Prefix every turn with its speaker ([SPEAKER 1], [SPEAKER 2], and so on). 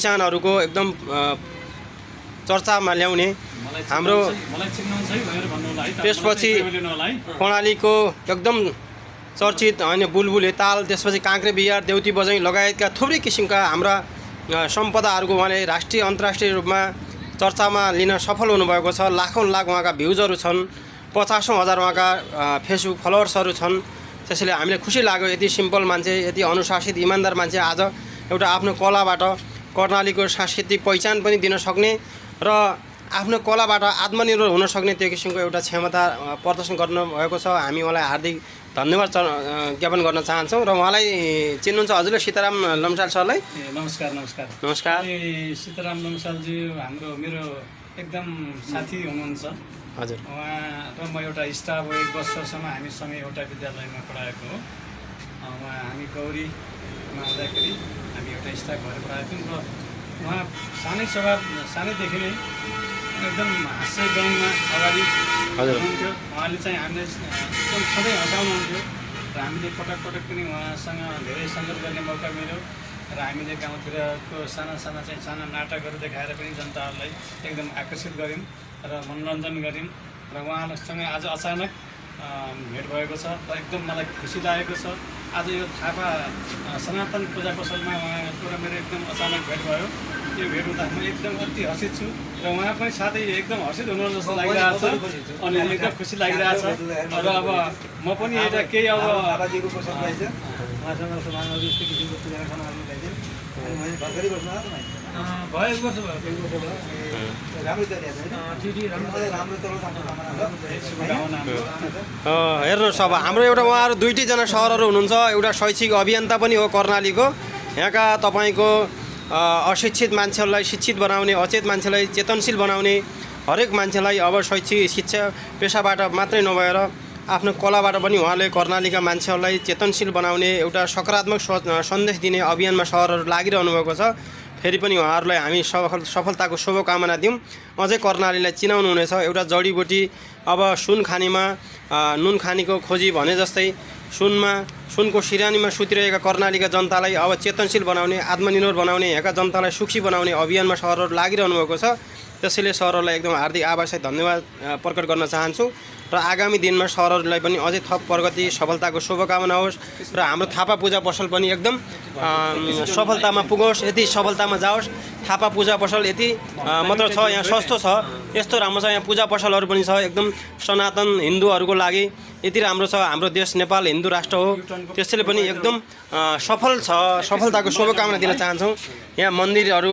[SPEAKER 1] पहिचानहरूको एकदम चर्चामा ल्याउने हाम्रो त्यसपछि कर्णालीको एकदम चर्चित होइन बुलबुले ताल, त्यसपछि काँक्रे बिहार, देउती बजाइ लगायतका थुप्रै किसिमका हाम्रा सम्पदाहरूको उहाँले राष्ट्रिय अन्तर्राष्ट्रिय रूपमा चर्चामा लिन सफल हुनुभएको छ। लाखौँ लाख उहाँका भ्युजहरू छन्, 50,000 उहाँका फेसबुक फलोवर्सहरू छन्। त्यसैले हामीलाई खुसी लाग्यो यति सिम्पल मान्छे, यति अनुशासित इमान्दार मान्छे आज एउटा आफ्नो कलाबाट कर्णालीको सांस्कृतिक पहिचान पनि दिन सक्ने र आफ्नो कलाबाट आत्मनिर्भर हुन सक्ने त्यो किसिमको एउटा क्षमता प्रदर्शन गर्नुभएको छ। हामी उहाँलाई हार्दिक धन्यवाद ज्ञापन गर्न चाहन्छौँ र उहाँलाई चिन्नुहुन्छ हजुरले सीताराम लम्साल सरलाई?
[SPEAKER 2] नमस्कार नमस्कार
[SPEAKER 1] नमस्कार।
[SPEAKER 2] सीताराम लम्सालजी मेरो एकदम साथी हुनुहुन्छ।
[SPEAKER 1] हजुर।
[SPEAKER 2] उहाँ र म एउटा स्टाफ हो, 1 वर्षसम्म हामीसँगै एउटा विद्यालयमा पढाएको हो। हामी गौरीमा आउँदाखेरि हामी एउटा स्टाफ भएर पढाएको थियौँ र उहाँ सानैदेखि नै एकदम हास्य गायनमा अगाडि हुनुहुन्थ्यो। उहाँले चाहिँ हामीलाई एकदम सधैँ हँसाउनुहुन्थ्यो र हामीले पटक पनि उहाँसँग धेरै सङ्गत गर्ने मौका मिल्यो र हामीले गाउँतिरको साना नाटकहरू देखाएर पनि जनताहरूलाई एकदम आकर्षित गऱ्यौँ र मनोरञ्जन गऱ्यौँ र उहाँसँग आज अचानक भेट भएको छ र एकदम मलाई खुसी लागेको छ। आज यो थापा सनातन पूजा पसलमा उहाँको र मेरो एकदम अचानक भेट भयो। यो भेट हुँदा म एकदम अति हर्षित छु र उहाँ पनि साथै एकदम हर्षित हुनुहुन्छ जस्तो लागिरहेको छ अनि एकदम खुसी लागिरहेको छ। र अब म पनि एउटा केही अब
[SPEAKER 1] हेर्नुहोस्, अब हाम्रो एउटा उहाँहरू दुईजना सरहरू हुनुहुन्छ। एउटा शैक्षिक अभियन्ता पनि हो कर्णालीको। यहाँका तपाईँको अशिक्षित मान्छेहरूलाई शिक्षित बनाउने, अचेत मान्छेलाई चेतनशील बनाउने, हरेक मान्छेलाई अब शैक्षिक शिक्षा पेसाबाट मात्रै नभएर आफ्नो कलाबाट पनि उहाँले कर्णालीका मान्छेहरूलाई चेतनशील बनाउने एउटा सकारात्मक सन्देश दिने अभियानमा सरहरू लागिरहनु भएको छ। फेरि पनि उहाँहरूलाई हामी सफलताको शुभकामना दिउँ। अझै कर्णालीलाई चिनाउनु हुनेछ। एउटा जडीबुटी अब सुन खानीमा नुन खानीको खोजी भने जस्तै सुनको सिरानीमा सुतिरहेका कर्णालीका जनतालाई अब चेतनशील बनाउने, आत्मनिर्भर बनाउने, यहाँका जनतालाई सुखी बनाउने अभियानमा सरहरू लागिरहनु भएको छ। त्यसैले सरहरूलाई एकदम हार्दिक आभार धन्यवाद प्रकट गर्न चाहन्छु र आगामी दिनमा सरहरूलाई पनि अझै थप प्रगति सफलताको शुभकामना होस् र हाम्रो थापा पूजा पसल पनि एकदम सफलतामा पुगोस्, यति सफलतामा जाओस्। थापा पूजा पसल यति मात्र छ, यहाँ सस्तो छ, यस्तो राम्रो छ। यहाँ पूजा पसलहरू पनि छ, एकदम सनातन हिन्दूहरूको लागि यति राम्रो छ। हाम्रो देश नेपाल हिन्दू राष्ट्र हो, त्यसैले पनि एकदम सफल छ। सफलताको शुभकामना दिन चाहन्छौँ। यहाँ मन्दिरहरू